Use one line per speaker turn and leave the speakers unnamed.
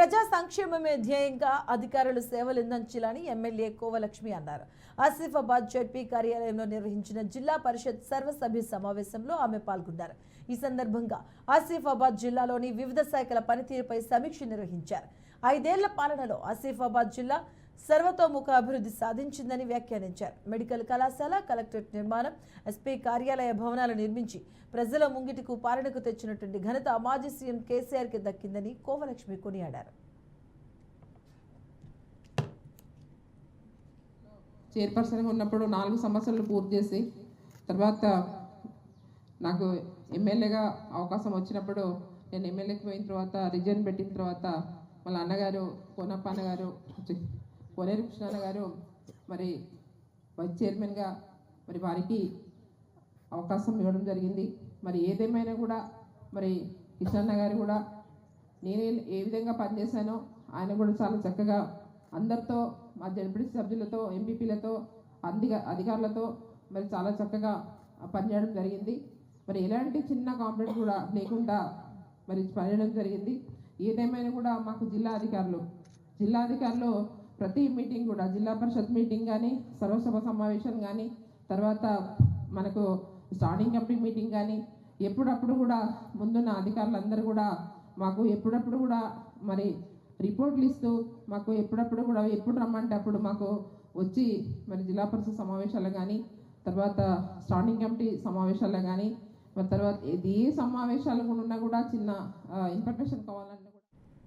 ప్రజా సంక్షేమమే ధ్యేయంగా అధికారులు సేవలందించాలని ఎమ్మెల్యే కోవలక్ష్మి అన్నారు. ఆసిఫాబాద్ జెడ్పీ కార్యాలయంలో నిర్వహించిన జిల్లా పరిషత్ సర్వసభ్య సమావేశంలో ఆమె పాల్గొన్నారు. ఈ సందర్భంగా ఆసిఫాబాద్ జిల్లాలోని వివిధ శాఖల పనితీరుపై సమీక్ష నిర్వహించారు. 5 ఏళ్ల పాలనలో ఆసిఫాబాద్ జిల్లా సర్వతోముఖ అభివృద్ధి సాధించిందని వ్యాఖ్యానించారు. మెడికల్ కళాశాల, కలెక్టరేట్ నిర్మాణం, ఎస్పీ కార్యాలయ భవనాలు నిర్మించి ప్రజల ముంగిటికు పాలనకు తెచ్చినటువంటి ఘనత మాజీ సీఎం కేసీఆర్ కి దక్కిందని కోవలక్ష్మి కొనియాడారు.
చైర్పర్సన్గా ఉన్నప్పుడు 4 సంవత్సరాలు పూర్తి చేసి తర్వాత నాకు ఎమ్మెల్యేగా అవకాశం వచ్చినప్పుడు నేను ఎమ్మెల్యేకి పోయిన తర్వాత రిజైన్ పెట్టిన తర్వాత వాళ్ళ అన్నగారు కోనప్ప అన్నగారు కోనేరు కృష్ణన్న గారు మరి వైస్ చైర్మన్గా మరి వారికి అవకాశం ఇవ్వడం జరిగింది. మరి ఏదేమైనా కూడా మరి కృష్ణన్న గారు కూడా నేను ఏ విధంగా పనిచేశానో ఆయన కూడా చాలా చక్కగా అందరితో మా జడ్పీటీసీ సభ్యులతో, ఎంపీపీలతో, అధికారులతో మరి చాలా చక్కగా పనిచేయడం జరిగింది. మరి ఎలాంటి చిన్న కాంప్లైంట్ కూడా లేకుండా మరి పనిచేయడం జరిగింది. ఏదేమైనా కూడా మాకు జిల్లా అధికారులు ప్రతి మీటింగ్ కూడా జిల్లా పరిషత్ మీటింగ్ కానీ, సర్వసభ సమావేశం కానీ, తర్వాత మనకు స్టాండింగ్ కమిటీ మీటింగ్ కానీ ఎప్పుడప్పుడు కూడా ముందున్న అధికారులందరూ కూడా మాకు ఎప్పుడప్పుడు కూడా మరి రిపోర్ట్లు ఇస్తూ మాకు ఎప్పుడప్పుడు కూడా ఎప్పుడు రమ్మంటే అప్పుడు మాకు వచ్చి మరి జిల్లా పరిషత్ సమావేశాలు కానీ, తర్వాత స్టాండింగ్ కమిటీ సమావేశాలు కానీ, మరి తర్వాత ఏ సమావేశాలు కూడా ఉన్నా కూడా చిన్న ఇన్ఫర్మేషన్ కావాలన్నా